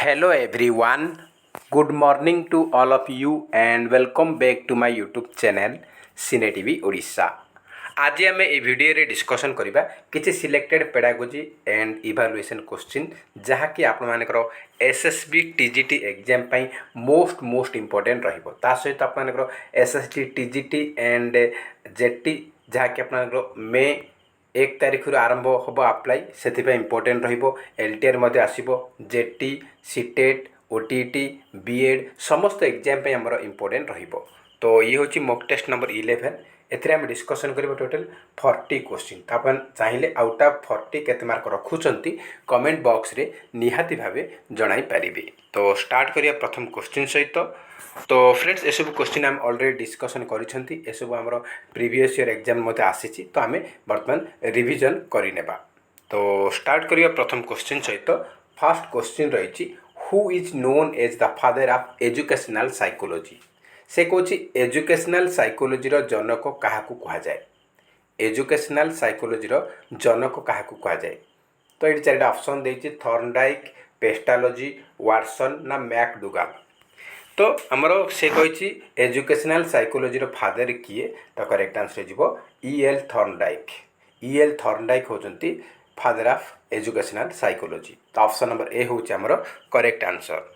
Hello everyone, good morning to all of you and welcome back to my YouTube channel Cine TV Odisha। आज आम ए video discussion करबा किछि selected pedagogy and evaluation question जहाँकि आपमनकर SSB TGT exam पई most important रहिबो। ता सहित आपमनकर SST TGT and jetty जहाँकि आपमनकर मे 1 तारिख आरंभ हम अप्लाई से इंपोर्टेंट रहिबो। एलटीआर मध्य आसीबो, जेटी सीटेट ओटीटी बीएड समस्त एग्जाम पे हमर इंपोर्टेंट रहिबो। तो ये होची मॉक टेस्ट नंबर 11। एथिरे हम डिस्कशन करिबो टोटल 40 क्वेश्चन। आपण चाहिले आउट ऑफ 40 केते मार्क रखुचंती कमेंट बॉक्स रे निहाती भाबे जणाई पारिबे। तो स्टार्ट करिया प्रथम क्वेश्चन सहित। तो फ्रेंड्स ये सब क्वेश्चन आम ऑलरेडी डिस्कसन करिसेंती, ये सब हमर प्रीवियस ईयर एग्जाम मते आसीची। तो आमे वर्तमान रिवीजन करिनेबा। तो स्टार्ट करिया प्रथम क्वेश्चन सहित। फर्स्ट क्वेश्चन रहिची who is known as the father of educational psychology. से कहूँ एजुकेशनल साइकोलॉजी रो जनक काहाकू कहा जाए। एजुकेशनल साइकोलॉजी रो जनक काहाकू कहा जाए। तो ये चारिटा ऑप्शन देछि थॉर्नडाइक, पेस्टालोजी, वाटसन ना मैकडुगाल। तो आमर से कही एजुकेशनल साइकोलॉजी रो फादर किए, तो करेक्ट आंसर जीवो ई.एल. थॉर्नडाइक। ई.एल. थॉर्नडाइक होचंती फादर ऑफ एजुकेशनल साइकोलॉजी। तो ऑप्शन नंबर ए होची आमर करेक्ट आंसर।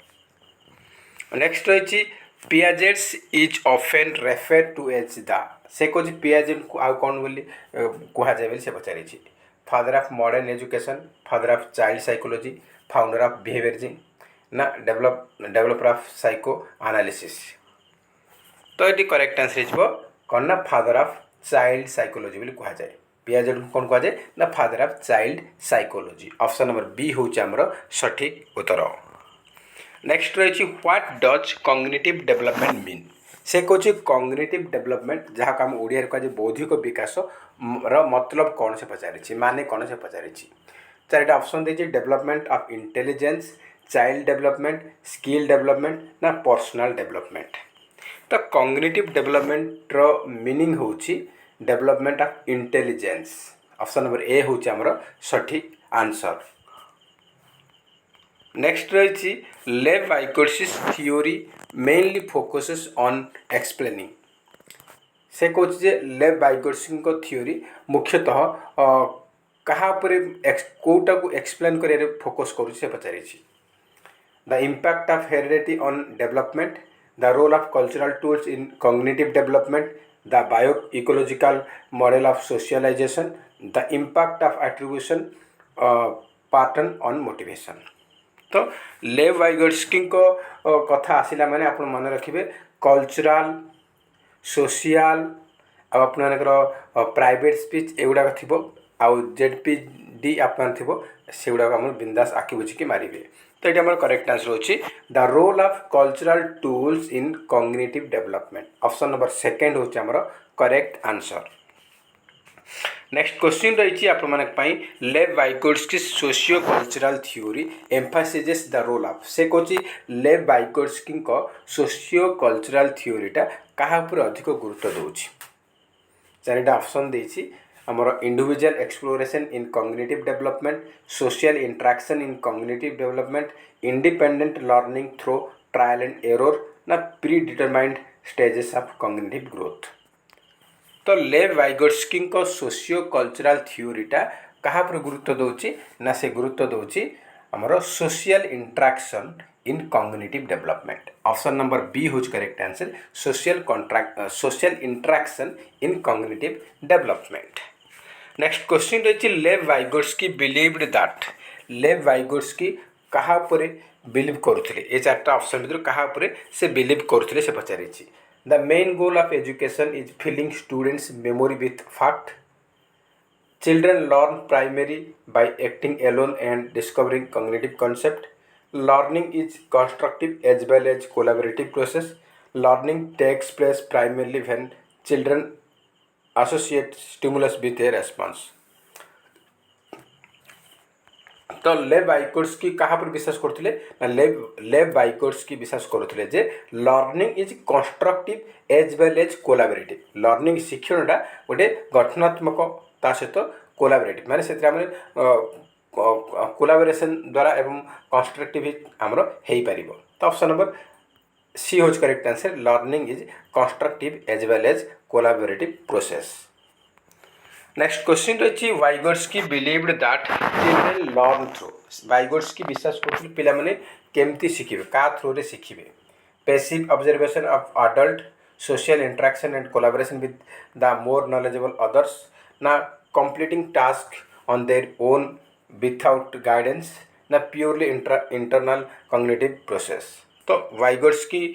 नेक्स्ट रही Piaget's is often refer to as the. से कह पियाजेट को आउ कौन बोली कह जाए से पचारि father of modern education, father of child psychology, founder of behaviourism ना डेवलपर ऑफ साइको एनालिसिस। तो ये करेक्ट आंसर हो कौन ना फादर ऑफ चाइल्ड साइकोलॉजी बोली कह जाए। पियाजेट कौन कह जाए ना father of child psychology. Option number B होची आमर सठिक उत्तर। नेक्स्ट रही what does cognitive development mean. से कौन कॉग्निटिव डेवलपमेंट जहाँ को आम ओडिया कह बौद्धिक विकास मतलब कौन से पचारि माने कौन से पचारि। चारिटा ऑप्शन देछि development of intelligence, child development, skill development ना पर्सनल डेवलपमेंट। तो कॉग्निटिव डेवलपमेंट रो मीनिंग होछि development of intelligence. Option number A होछि आमर सठिक आंसर। नेक्स्ट रही Lev Vygotsky's theory mainly focuses on explaining. से कौच जे लेव वाइगोट्स्की को थ्योरी मुख्यतः कहा कोटा को एक्सप्लेन कर फोकस कर पचारि। The impact of heredity on development, the role of cultural tools in cognitive development, the bio ecological model of socialisation, the impact of attribution pattern on motivation. तो Lev Vygotsky को कथा आसिला माने आपण मन रखिबे कल्चरल, सोशल आपनकर private speech एगुड़ा थी आउ जेडपीडी आपन थी से गुड़ा आम बिंदास आखि बुझिकी मारे। तो ये आम करेक्ट आंसर होची the role of cultural tools in cognitive development. Option number second होची आमर करेक्ट आंसर। नेक्स्ट क्वेश्चन रही आपई Lev Vygotsky socio cultural theory emphasises the role of. से कौन लेव वाइगोट्स्की सोशियो कल्चरल थ्योरीटा क्या अधिक गुरुत्व दूची। चारिटा ऑप्शन देछि आमर individual exploration in cognitive development, social interaction in cognitive development, independent learning through trial and error ना predetermined stages of cognitive growth. तो लेव वाइगोट्स्की को सोशियो कल्चरल थ्योरीटा क्या गुरुत्व दूची ना से गुरुत्व दूची आमर social interaction in cognitive development. Option number B होज correct answer social interaction in cognitive development. Next question रही लेव वाइगोट्स्की बिलीव्ड दैट। लेव वाइगोट्स्की क्या बिलीव करुले ये चार्टा ऑप्शन भर क्या से बिलीव करुले से पचारि। The main goal of education is filling students' memory with fact. Children learn primarily by acting alone and discovering cognitive concept. Learning is constructive as well as collaborative process. Learning takes place primarily when children associate stimulus with a response. तो Lev वाइगोट्स्की क्या पर विश्वास करते ना लेव Vygotsky विश्वास करते जे learning is constructive as well as collaborative. Learning शिक्षणटा गोटे गठनात्मक ता सहित कोलाबोरेटिव माने से कोलाबोरेशन द्वारा एवं कंस्ट्रक्टिव आमर हो पार। तो ऑप्शन नंबर सी होज correct answer, learning is constructive as well as collaborative process. Next question रही Vygotsky believed that children learn through. Vygotsky विश्वास करते पिला माने केमती शिखिबे, का थ्रू रे शिखिबे। Passive observation of adult, social interaction and collaboration with the more knowledgeable others, ना completing task on their own without guidance, ना प्योरली इंटरनल कॉग्निटिव प्रोसेस। तो वाइगोट्स्की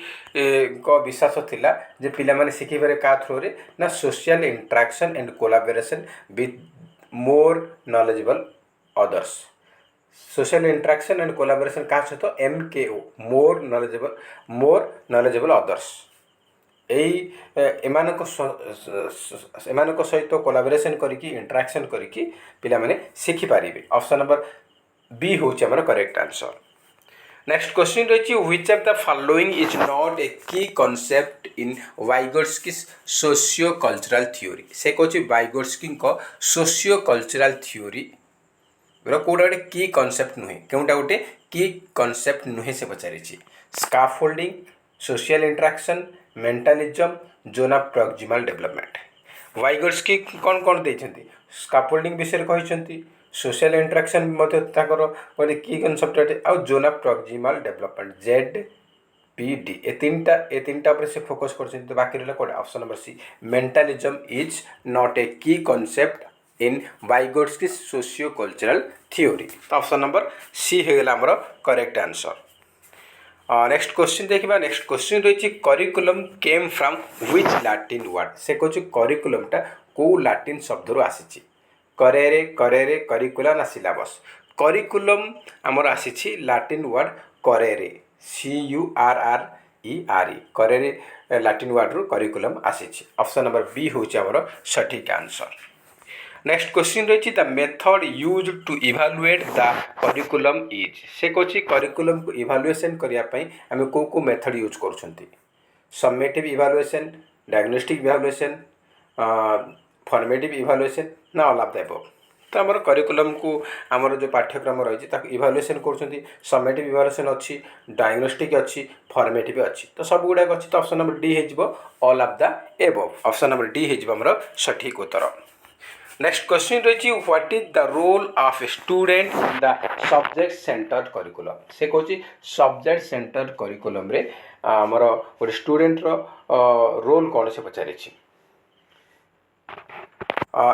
को विश्वास थिला जे पिला माने शिखिबारे का थ्रू रे ना social interaction and collaboration with more knowledgeable others. Social interaction and collaboration का सहित MKO, मोर नॉलेजेबल अदर्स। एमानक सहित कोलाबोरेशन करिकी इंटरेक्शन करिकी पिला माने शिखि पारिबे। ऑप्शन नंबर बी होची हमर करेक्ट आंसर। नेक्स्ट क्वेश्चन रही which of the following is not a key concept in Vygotsky socio cultural theory. से कहूँ वाइगोट्स्की सोशियो कल्चरल थ्योरी कौटा गोटे की कॉन्सेप्ट नुहे, केउटा गोटे की कॉन्सेप्ट नुहे से पचारि। Scaffolding, social interaction, mentalism, zone of proximal development. Vygotsky कौन कौन देइछन्ति, स्काफोल्डिंग विषय कहिसन्ति, सोशल इंटरेक्शन गोटे की कनसेप्ट आउ zone of proximal development ZPD ए तीनटा पर से फोकस कर। बाकी रहा कौन, option number C, mentalism is not a key concept in Vygotsky socio cultural theory. तो ऑप्शन नंबर सी होगा आमर करेक्ट आंसर। नेक्स्ट क्वेश्चन देखा। नेक्स्ट क्वेश्चन रही curriculum came from which Latin word. से कहूँ करिकुलमटा कौ लैटिन शब्द रू आसी। करेरे, करिकुला ना सिलेबस। करिकुलम आमर आसी Latin word currere, CURRERE, currere Latin word रू करिकुलम आसी। ऑप्शन नंबर बी होची आमर सठिक आंसर। नेक्स्ट क्वेश्चन रही the method use to evaluate the curriculum is. से कहूँ करिकुलम को इभालुएसन करने आम कौ मेथड यूज कर। Summative evaluation, diagnostic evaluation, formative evaluation ना ऑल ऑफ द अबव। तो आमर करिकुलम को आमर जो पाठ्यक्रम रही इभालुएसन कर। समेटिव इभालुएसन अच्छी, डायग्नोस्टिक अच्छी, फॉर्मेटिव अच्छी। तो सब गुड़ाक अच्छी। तो ऑप्शन नंबर डी हो all of the above. Option number D हो सठिक उत्तर। नेक्स्ट क्वेश्चन रही what is the role of student in the subject centered curriculum. से कहूँ सब्जेक्ट सेंटर्ड करिकुलम रे आमर गोटे स्टूडेंट रोल कौन से पचारि।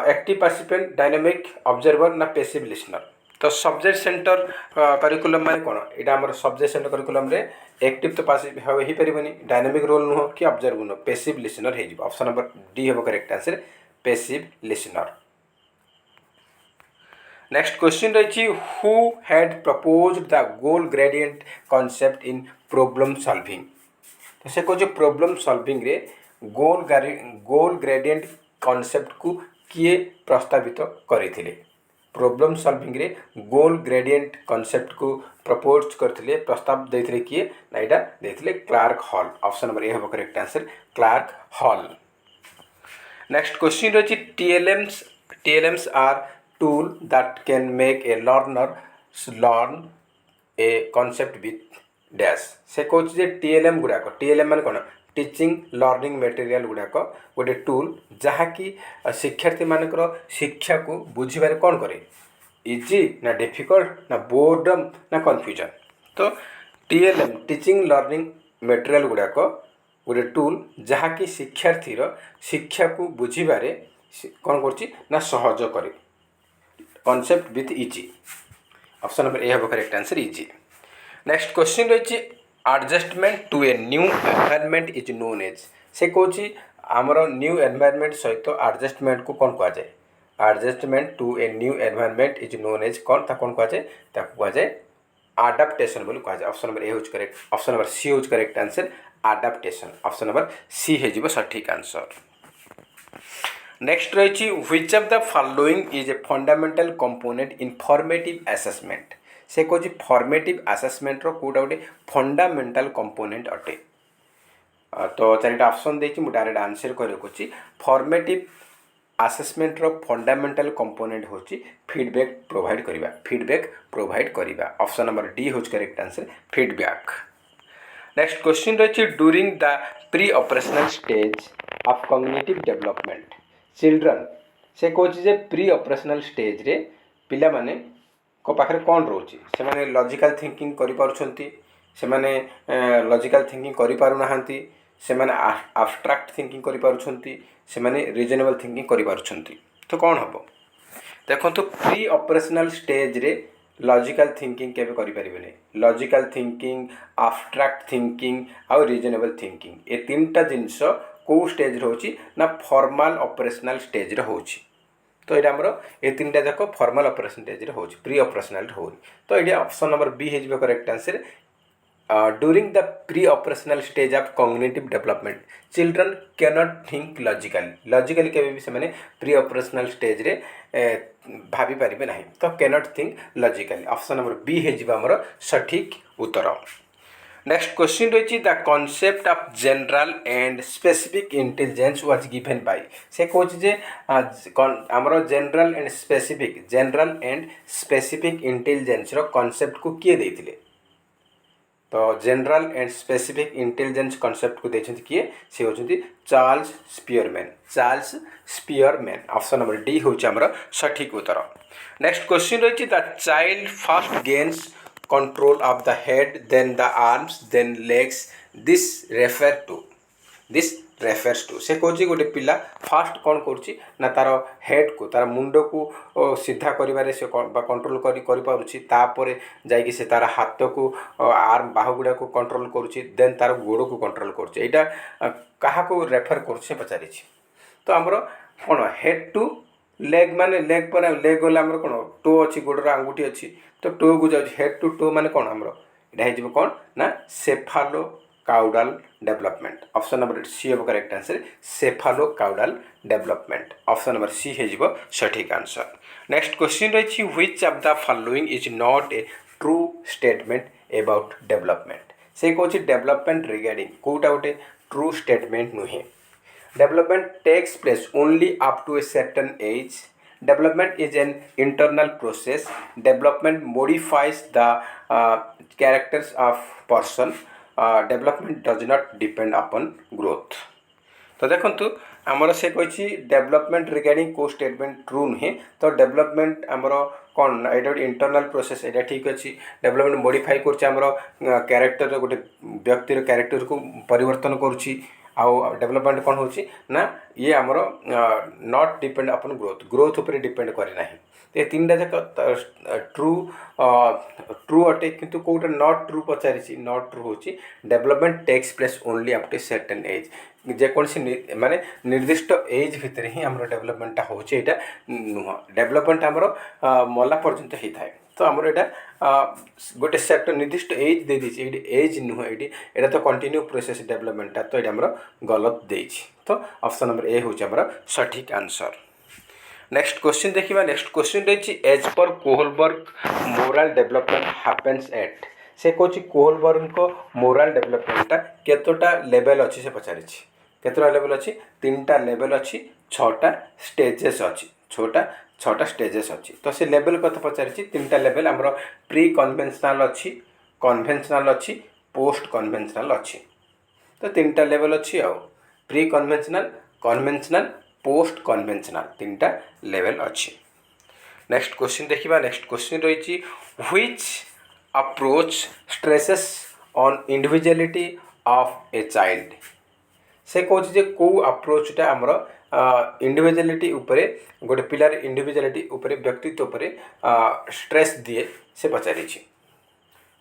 एक्टिव पार्टिसिपेंट, डायनामिक ऑब्जर्वर ना पैसिव लिसनर। तो सब्जेक्ट सेंटर करिकुलम माने कौन, यहाँ आम सब्जेक्ट सेंटर करिकुलम रे एक्टिव तो पासिव हो पारनि, डायनामिक रोल नुह कि ऑब्जर्वर नुह, पैसिव लिसनर हो। ऑप्शन नंबर डी हो correct answer, passive listener. Next question रही who had proposed the goal gradient concept in problem solving. तो से कहूँ प्रॉब्लम सॉल्विंग रे गोल ग्रेडियंट कॉन्सेप्ट को किए प्रस्तावित करथिले। प्रॉब्लम सॉल्विंग रे गोल ग्रेडियंट कॉन्सेप्ट को प्रपोज करथिले, प्रस्ताव देथिले किए ना, एटा देथिले Clark Hull. Option number A हो correct answer, Clark Hull. Next question रही TLMs are tool that can make a learner learn a concept with dash। से कहूँ TLM गुड़ाक, TLM मान कौन, टीचिंग लर्निंग मटेरियल गुड़ाक गोटे टूल जहाँकि शिक्षार्थी मानकर शिक्षा को बुझे कौन करे, इजी ना डिफिकल्ट ना बोर्डम ना कन्फ्यूजन। तो TLM टीचिंग लर्निंग मटेरियल गुड़ाक गोटे टूल जहाँकि शिक्षार्थीर शिक्षा को बुझे कौन कर सहज करे, concept with easy. Option number A हो correct answer, easy. Next question रही adjustment to a new environment is known as. से कहूँ आमर न्यू एनवायरनमेंट सहित एडजस्टमेंट को कौन कहुए, adjustment to a new environment is known as कौन कहुए, कहुए आडाप्टेशन बोली कहुए। ऑप्शन नंबर ए हो करेक्ट, ऑप्शन नंबर सी हो correct answer, adaptation. Option number C हो सठिक आंसर। नेक्स्ट रही which of the following is a fundamental component in formative assessment. से कहूँ फॉर्मेटिव असेसमेंट रो कोटा गोटे फंडामेंटल कंपोनेंट अटे। तो चारिटा ऑप्शन देखिए, मुझे डायरेक्ट आंसर कर फॉर्मेटिव आसेसमेंट रो फंडामेंटल कंपोनेंट होची फीडबैक प्रोवाइड करिबा ऑप्शन नंबर डी होच correct answer feedback. Next question रही during the preoperational stage of cognitive development children से कौच जे प्री ऑपरेशनल स्टेज रे पिला माने को पाखरे कौन रोची से माने लॉजिकल थिंकिंग करि पारुछंती से माने लॉजिकल थिंकिंग करि पारु नाहंती से माने एब्स्ट्रैक्ट थिंकिंग करि पारुछंती से माने रीजनेबल थिंकिंग करि पारुछंती तो कौन हबो देखो प्री ऑपरेशनल स्टेज रे लॉजिकल थिंकिंग केबे करि परिबेने लॉजिकल थिंकिंग एब्स्ट्रैक्ट थिंकिंग आ रीजनेबल थिंकिंग ए तीनटा जिंस को स्टेज रे होची ना फॉर्मल ऑपरेशनल स्टेज रे होची तो ये आमर ये तीन टा जाक फॉर्मल ऑपरेशन स्टेज रे होची प्री ऑपरेशनल हो तो ये ऑप्शन नंबर बी हे जिवो correct answer during the preoperational stage of cognitive development children cannot think logically केबे भी से माने प्री ऑपरेशनल स्टेज रे भाभी पारिबे नाही तो cannot think logically option number B हे जिवो हमर सठिक उत्तर। नेक्स्ट क्वेश्चन रही the concept of general and specific intelligence was given by से कौच जे आमर जनरल एंड स्पेसिफिक इंटेलिजेंस रो कॉन्सेप्ट को किए देथिले तो general and specific intelligence concept को देछंती किए से होचंती Charles Spearman option number D होची हमर सठिक उत्तर। नेक्स्ट क्वेश्चन रही the child first gains control of the head then the arms then legs this refers to से कौची गोटे पिला फास्ट कौन करुच्ची ना तार हेड को तार मुंड को सीधा करिबारे से कंट्रोल करि पारुची तापरे जाइकी से तार हाथ को आर्म बाहु गुडा को कंट्रोल करुची देन तार गोड़ को कंट्रोल करुची एटा कहा को रेफर करुची पचारि तो हमरो कोन हेड टू लेग माने लेग पर लेग गला हमरो कोन टो अछि गोडर आंगुठी अछि तो टो को जाउछि हेड टू टो माने कोन हमरो एटा हे जिवो कोन ना cephalocaudal development option number C हे correct answer cephalocaudal development option number C हे जिवो सठिक आंसर। नेक्स्ट क्वेश्चन रही which of the following is not a true statement about development से कहछि डेवलपमेंट रिगार्डिंग कोटा गोटे ट्रू स्टेटमेंट नुहे development takes place only up to a certain age development is an internal process development modifies the characters of person development does not depend upon growth तो देखंतु आमर से कहि डेवलपमेंट रिगार्डिंग को statement true नुहे तो development आमर कौन एटा इंटरनल प्रोसेस एटा ठीक अच्छी डेवलपमेंट मॉडिफाई करछि आमर कैरेक्टर गोटे व्यक्तिर कैरेक्टर को परिवर्तन करुछि आउ डेवलपमेंट कौन होची ना ये आमर नॉट डिपेंड अपन ग्रोथ उपर डिपेंड करे नाही ये तीन टा जाक ट्रू अटे किंतु कोटा नॉट ट्रू पचारिछि नॉट ट्रू होची development takes place only up to certain age जेकोसी माने निर्दिष्ट एज भितर ही आमर डेवलपमेंट होची एटा नुह डेवलपमेंट आमर मला पर्यंत ही थाए तो आमर एटा गोटे सेट निर्दिष्ट एज दे दीची एडी एज नुह एडी एटा तो कंटिन्यू प्रोसेस डेवलपमेंट तो एटा आमर गलत देछि तो ऑप्शन नंबर ए होची आमर सठिक आंसर। नेक्स्ट क्वेश्चन देखिबा नेक्स्ट क्वेश्चन रही as per Kohlberg moral development happens at से कोची कोहलबर्ग को मोरल डेवलपमेंट केतोटा लेवल अछि से पचारिछि केतोटा लेवल अछि तीनटा लेवल अछि छटा स्टेजेस अछि छटा स्टेजेस अछि तो से लेवल कत पचारिछि तीनटा लेवल हमरो प्री कन्वेंशनल अछि पोस्ट कन्वेंशनल अछि तो तीनटा लेवल अछि आ प्री कन्वेंशनल पोस्ट कन्वेंशनल तीनटा लेवल अछि। नेक्स्ट क्वेश्चन देखिबा नेक्स्ट क्वेश्चन रही which approach stresses on individuality of a child से कौच जे को अप्रोचटा आमर इंडिविजुअलिटी उपरे गोटे पिलार इंडिविजुअलिटी उपरे व्यक्तित्व उपरे स्ट्रेस दिए से पचारिछि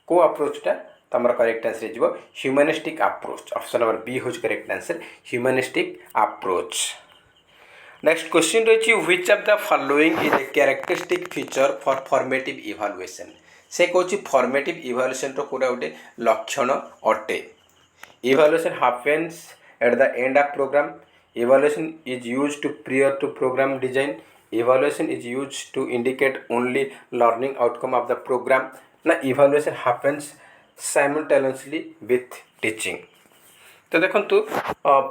को अप्रोचटा तमर करेक्ट आंसर जिवो humanistic approach option number B होज correct answer humanistic approach. Next question रही which of the following is a characteristic feature for formative evaluation से कहछि फॉर्मेटिव इवैल्यूएशन रो कोरा गोटे लक्षण अटे evaluation happens at the end of program evaluation is used to prior to program design evaluation is used to indicate only learning outcome of the program na evaluation happens simultaneously with teaching तो देखंतु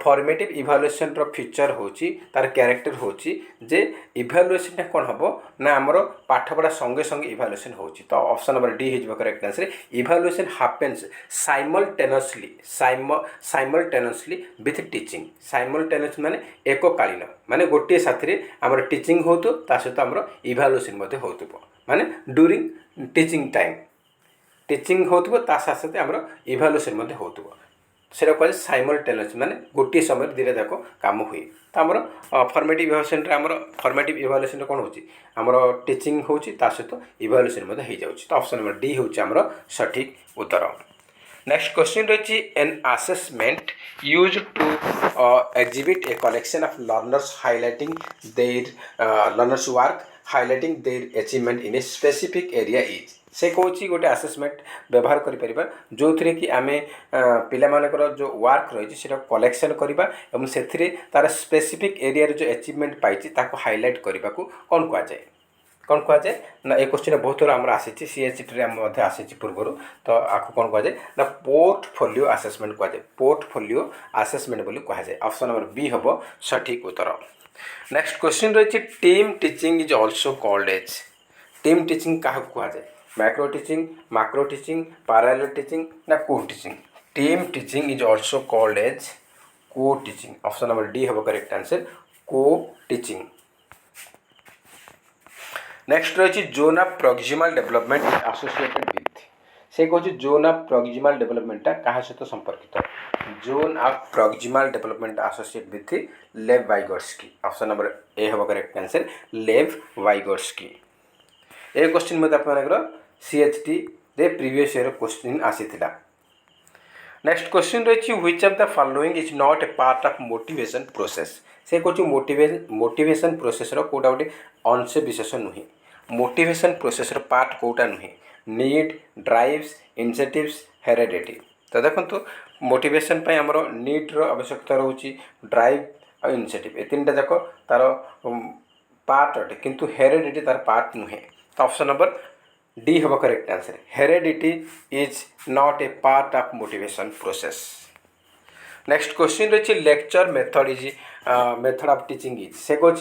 formative evaluation रो feature होची तार character होची जे evaluation कोन हबो ना हमरो पाठ पढ़ा संगे संगे इवैल्यूएशन होची। तो option number D his correct answer. Evaluation happens simultaneously with teaching. Simultaneous माने एककालीन माने गोटे साथी रे हमर टीचिंग होतो ता सहित हमर इवैल्यूएशन मध्ये होतबो माने ड्यूरिंग टीचिंग टाइम टीचिंग होतबो ता साथ हमर इवैल्यूएशन मध्ये होतबो से साइमल्टेनियस माने गोटे समय दुईटा जाक काम हुए। तो आमर फॉर्मेटिव इवैल्यूएशन आमर फॉर्मेटिव इवैल्यूएशन कौन होची आमर टीचिंग होची ता सहित इवैल्यूएशन मध्ये हो जाउची। तो ऑप्शन नंबर डी होची आमर सठिक उत्तर। नेक्स्ट क्वेश्चन रही an assessment use to exhibit a collection of learners highlighting their learners work highlighting their achievement in a specific area is. से कौन गोटे आसेसमेंट व्यवहार करें जो थी कि आम पिलामानकर जो वर्क रही कलेक्शन करवा से तार स्पेसिफिक एरिया जो अचीवमेंट पाई हाइलाइट करने को कौन कहुए कौन कहुए ना ये क्वेश्चन बहुत थोड़ा आम आसी सीएचटी आसी पूर्वर। तो आपको कौन कहुए ना पोर्टफोलियो आसेसमेंट कहुए पोर्टफोलियो आसेसमेंट बोली कहुए। ऑप्शन नंबर बी हम सठिक उत्तर। नेक्स्ट क्वेश्चन रही team teaching is also called as. Team teaching क्या कहुए macro teaching macro teaching parallel teaching ना co teaching. Team teaching is also called as co teaching. Option number D हम correct answer co teaching. Next रही zone of proximal development associated with. से कहूँ zone of proximal डेवलपमेंटा क्या सहित संपर्कित zone of proximal development associate with लेव वाइगोर्स्की। Option number ए हम करेक्ट आंसर लेव वाइगोर्स्की। ये क्वेश्चन मत आप सीएचटी रे प्रीवियस ईयर क्वेश्चन आसीथिला। नेक्स्ट क्वेश्चन रही which of the following is not a part of motivation process. से कहूँ मोटिवेशन प्रोसेस रो कोटा गोटे अंश विशेष नुहे मोटिवेशन प्रोसेस रो पार्ट कोटा नुहे नीड ड्राइव्स इनसेटिव्स हेरेडिटी। तो देखो मोटिवेशन पे आमर नीड रो आवश्यकता रोची ड्राइव और इनसेटिव ए तीन जाक तार पार्ट अटे किंतु हेरेडिटी तार पार्ट नुहे। तो ऑप्शन नंबर डी हम correct answer heredity is not a part of motivation process. Next question रही lecture method is method of teaching is. से कौन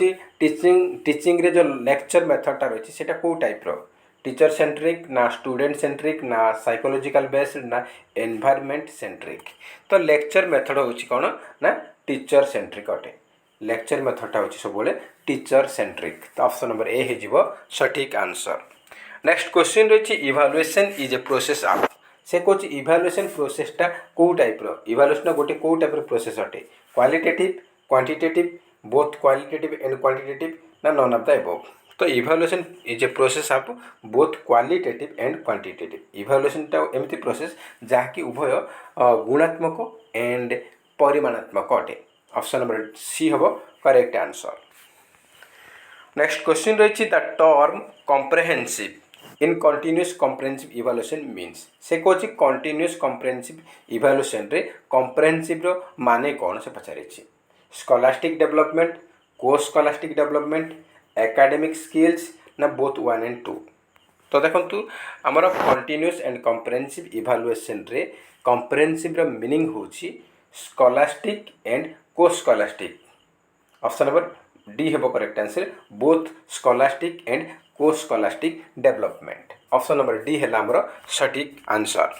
टीचिंग रे जो लेक्चर मेथडटा रही है कौ टाइप रो टीचर सेंट्रिक ना स्टूडेंट सेंट्रिक ना साइकोलॉजिकल बेस्ड ना एनवायरनमेंट सेंट्रिक। तो लेक्चर मेथड हूँ कौन ना टीचर सेंट्रिक अटे लेक्चर मेथडटा हूँ सब टीचर सेंट्रिक। तो ऑप्शन नंबर ए हो सठिक आंसर। नेक्स्ट क्वेश्चन रही evaluation is a process of. से कौन इवैल्यूएशन प्रोसेसटा कौ टाइप रो इवैल्यूएशन गोटे कौ टाइप प्रोसेस अटे qualitative quantitative both qualitative and quantitative ना नन ऑफ द अबव। तो evaluation is a process of both qualitative and quantitative. इवैल्यूएशनटा एमती प्रोसेस जहाँकि उभय गुणात्मक एंड परिमाणात्मक अटे। ऑप्शन नंबर सी हम करेक्ट आंसर। नेक्स्ट क्वेश्चन रही the term comprehensive in continuous comprehensive evaluation means. से कौन कंटिन्यूअस कॉम्प्रेहेंसिव इवैल्यूएशन रे कॉम्प्रेहेंसिव रो माने कौन से पचारे स्कॉलास्टिक डेवलपमेंट को स्कॉलास्टिक डेवलपमेंट एकेडमिक स्किल्स ना बोथ 1 and 2। तो देखो आमर कंटिन्यूअस एंड कॉम्प्रेहेंसिव इवैल्यूएशन रे कॉम्प्रेहेंसिव रो मीनिंग होची स्कॉलास्टिक एंड को स्कॉलास्टिक। ऑप्शन नंबर डी हम correct answer both scholastic and को scholastic development. Option number D है आमर सठिक आंसर।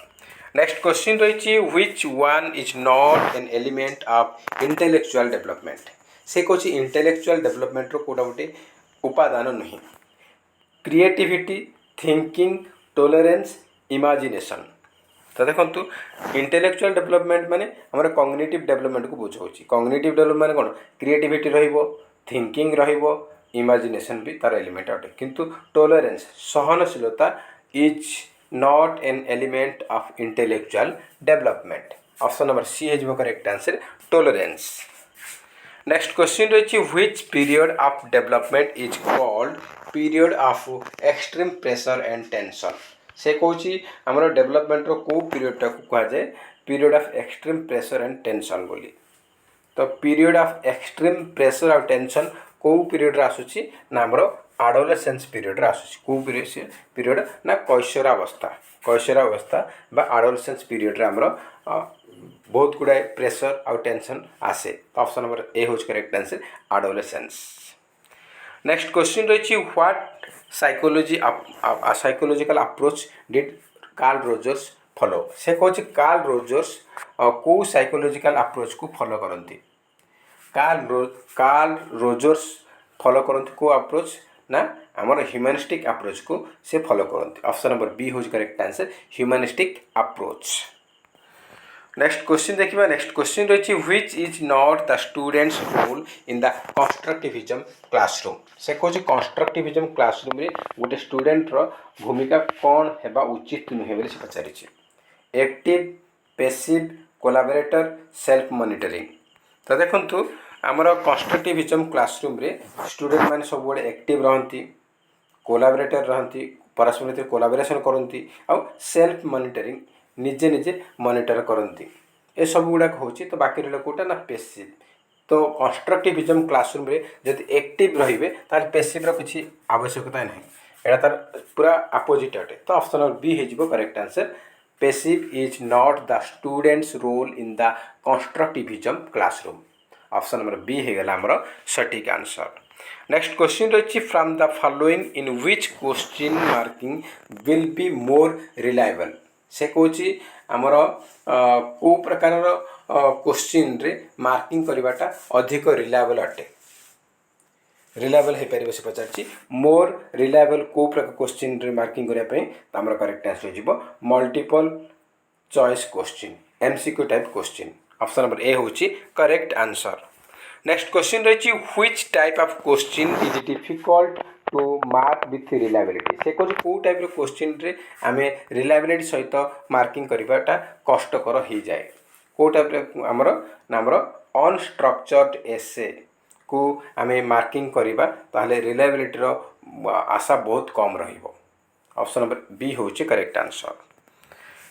नेक्स्ट क्वेश्चन रही which one is not an element of intellectual development. से कौन इंटेलेक्चुअल डेवलपमेंट रो कोटा गोटे उपादान नुहे क्रिएटिविटी थिंकिंग टॉलरेंस इमेजिनेशन। तो देखो इंटेलेक्चुअल डेवलपमेंट माने हमर कॉग्निटिव डेवलपमेंट को बुझाऊँ। कॉग्निटिव डेवलपमेंट कौन क्रिएटिविटी रहिबो थिंकिंग रहिबो इमेजिनेशन भी तार एलिमेंट अटे किंतु टॉलरेंस सहनशीलता is not an element of intellectual development. Option number C is correct answer tolerance. Next question रही which period of development is called period of extreme pressure and tension. से कौन आमर development रो को पीरियडटा को कहुए period of extreme pressure and tension बोली। तो पीरियड ऑफ एक्सट्रीम प्रेशर और टेंशन को पीरियड आसूची ना आमर आडोलेसेंस पीरियड रे आसुची को पीरियड ना कैशोरावस्था बा आडोलेसेंस पीरियड रे हमरो बहुत गुड़ा प्रेशर आउ टेंशन आसे। तो ऑप्शन नंबर ए होच करेक्ट आंसर आडोलेसेंस। नेक्स्ट क्वेश्चन रही what psychological approach did Carl Rogers follow. से कहूँ कार्ल रोजर्स को साइकोलॉजिकल अप्रोच को फॉलो करती। कार्ल रोजर्स फॉलो करते को अप्रोच ना आमर ह्यूमनिस्टिक अप्रोच को से फॉलो करते। ऑप्शन नंबर बी होज correct answer humanistic approach. Next question देखिए। नेक्स्ट क्वेश्चन रही which is not the students role in the constructivism classroom. से कहूँ कंस्ट्रक्टिविज्म क्लासरूम रे गोटे स्टूडेंट रो भूमिका कौन हेबा उचित नुहे बोली से पचारि। Active, passive, collaborator, self monitoring. तो देखंतु आमर कंस्ट्रक्टिविज्म क्लासरूम रे स्टूडेंट माने सब बड़े एक्टिव रहंती, कोलाबोरेटर रहंती, परस्पर भितर कोलाबोरेशन करती आउ सेल्फ मॉनिटरिंग निजे निजे मॉनिटर करती। ए सब गुड़ाक होची। तो बाकी रहा कोटा ना पैसिव। तो कंस्ट्रक्टिविज्म क्लासरूम रे जदि एक्टिव रहिबे तार पैसिव रो किछि आवश्यकता नहीं। एटा तार पूरा अपोजिट अटे। तो ऑप्शन नंबर बी हेजिबो correct answer passive is not the students role in the constructivism classroom. Option number B हे गला हमरो सटीक आंसर। नेक्स्ट क्वेश्चन रही from the following in which question marking will be more reliable. से कहूँ आमर को प्रकार क्वेश्चन रे मार्किंग करवाटा अधिक रिलायबल अटे। रिलायबल हो पारे से पचार मोर रिलायबल को प्रकार क्वेश्चन रे मार्किंग करने आमर करेक्ट आंसर हो multiple choice question MCQ type question. Option number A होची करेक्ट आंसर। नेक्स्ट क्वेश्चन रही which type of question is difficult to mark with reliability. से कहूँ कौ टाइप क्वेश्चन रे आमे रिलायबिलिटी सहित मार्किंग करवाटा कष्टकर हो जाए। कौ टाइप आमर नामर अनस्ट्रक्चर्ड एसे को आमे मार्किंग करवा ताहले रिलायबिलिटी आशा बहुत कम रहिबो। ऑप्शन नंबर बी होची करेक्ट आंसर।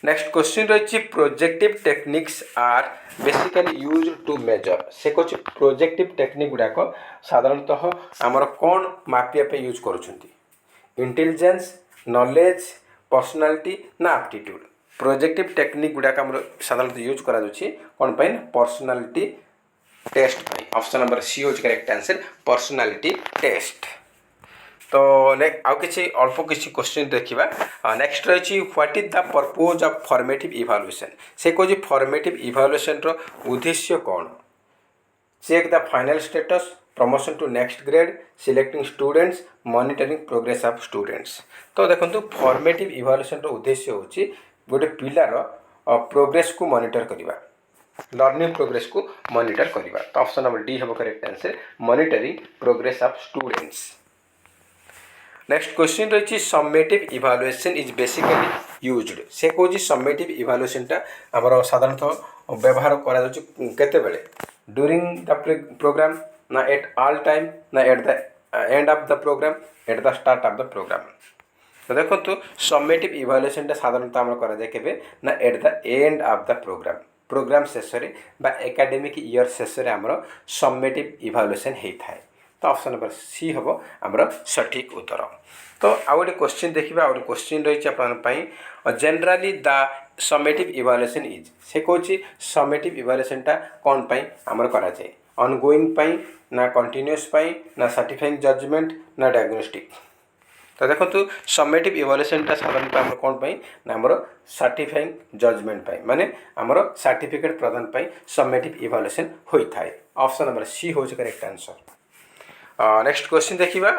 नेक्स्ट क्वेश्चन रही projective techniques are basically use to measure. से कहूँ प्रोजेक्टिव टेक्निक गुड़ाक साधारणतः आमर कौन मापिया पे यूज करुछंती। इंटेलिजेंस, नॉलेज, पर्सनालिटी ना एप्टीट्यूड। प्रोजेक्टिव टेक्निक गुड़ाक आमर साधारणतः यूज करा जाउछि कौन पे पर्सनालिटी टेस्ट पे। ऑप्शन नंबर सी होज करेक्ट आंसर पर्सनालिटी टेस्ट। तो आउ किसी अल्प किसी क्वेश्चन देखा। नेक्स्ट रही what is the purpose of formative evaluation. से कहूँ फॉर्मेटिव इवैल्यूएशन रो उद्देश्य कौन। Check the final status, promotion to next grade, selecting students, monitoring progress of students. तो देखो फॉर्मेटिव इवैल्यूएशन रो उद्देश्य होची गोटे पिलार प्रोग्रेस को मॉनिटर करवा, लर्निंग प्रोग्रेस को मॉनिटर करवा। तो ऑप्शन नंबर डी हम correct answer monitoring progress of students. Next question रही summative evaluation is basically used. से कहूँ सम्मेटिव इवैल्यूएशन टा आमर साधारणतः व्यवहार करा केते बेले ड्यूरिंग द प्रोग्राम ना एट ऑल टाइम ना at the end of the program at the start of the program. तो देखो सम्मेटिव इवैल्यूएशन टा साधारणतः आमर करा जाय केबे ना at the end of the program शेष रे बा एकेडमिक ईयर शेष रे आमर सम्मेटिव इवैल्यूएशन हेइ थाए। तो ऑप्शन नंबर सी हम आमर सठिक उत्तर। तो आउ गोटे क्वेश्चन देखा। आउ गोटे क्वेश्चन रही generally the summative evaluation is. से कहूँ सम्मेटिव इवैल्यूएशन टा कौन पाई आमर करा जाए ऑनगोइंग पाई ना कंटिन्यूअस पाई ना सर्टिफाइंग जजमेंट ना डायग्नोस्टिक। तो देखो सम्मेटिव इवैल्यूएशन टा साधारणतः आमर कौन पाई ना आमर सर्टिफाइंग जजमेंट पाई माने आमर सर्टिफिकेट प्रदान पाई सम्मेटिव इवैल्यूएशन होई थाए। ऑप्शन नंबर सी होज करेक्ट आंसर। नेक्स्ट क्वेश्चन देखा।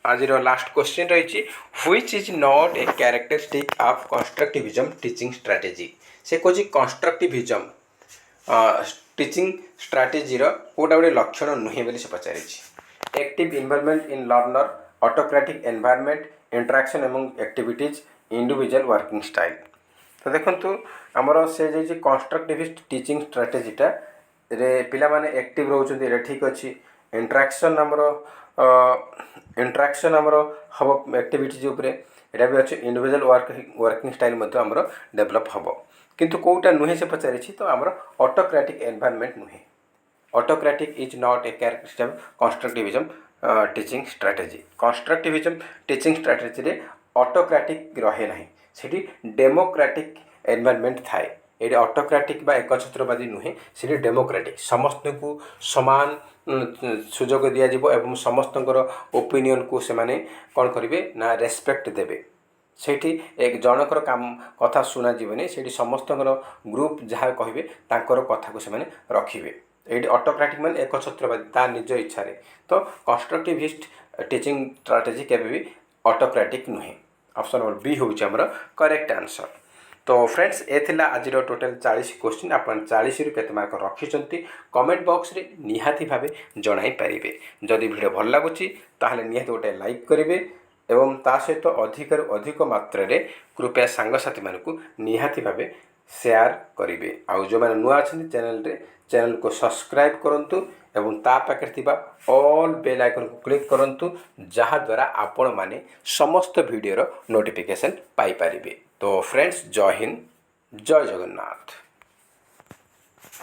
आज लास्ट क्वेश्चन रही which is not a characteristic of constructivism teaching strategy. से कहूँ कंस्ट्रक्टिविज्म टीचिंग स्ट्रैटेजी कोटा गोटे लक्षण नुहे बोली से पचारि। Active involvement in learner, autocratic environment, interaction among activities, individual working style. तो देखो आमर से कंस्ट्रक्टिविस्ट टीचिंग स्ट्रैटेजीटा रे पिला माने एक्टिव रोचंती ठीक अच्छी। इंटरैक्शन आमर हम एक्टिविटीज उपरे एटा भी अच्छे। इंडिविजुअल वर्किंग स्टाइल मध्य आमर डेभलप हम किंतु कोटा नुहे से पचारि। तो आमर ऑटोक्रेटिक एनवायरनमेंट नुहे। Autocratic is not a characteristic of constructivism teaching strategy constructivism teaching strategy रे ऑटोक्रेटिक रहे ना सेठी डेमोक्रेटिक एनवायरनमेंट थाए ये ऑटोक्रेटिक बा एकछत्रवादी नुहे से डेमोक्रेटिक समस्त को समान सुजोग दिया जिवो एवं समस्तଙ୍କର ओपिनियन को से माने कौन करेंगे ना रेस्पेक्ट देवे सेठी एक जनकर काम कथा शुणा जीवनी से समस्त ग्रुप जहाँ कहे तांकर कथा को से रखिए ये ऑटोक्रेटिक मान एकछत्रवादी ता निज इच्छा तो कंस्ट्रक्टिविस्ट टीचिंग स्ट्राटेजी केबे भी ऑटोक्रेटिक नुहे ऑप्शन नंबर बी हूँ आमर करेक्ट आंसर। तो फ्रेंड्स ए थिला आज टोटल 40 क्वेश्चन आप 40 रु केते मार्क रखिंट कमेंट बॉक्स रे निहाती भावे जणाई पारिबे जदि वीडियो भल लगुच ताहले निहाती गोटे लाइक करेंगे एवं ता सहित अधिक अधिक मात्रा रे कृपया सांगसाथी मानकु निहाती भावे शेयर करेंगे आउ जो मैंने नुआ अच्छा चैनल को सब्सक्राइब करंतु एवं ता पाखे थिबा ऑल बेल आइकन को क्लिक करंतु जहाँ द्वारा आपण माने समस्त वीडियो नोटिफिकेशन पाई पारिबे। तो फ्रेंड्स जय हिंद जय जगन्नाथ।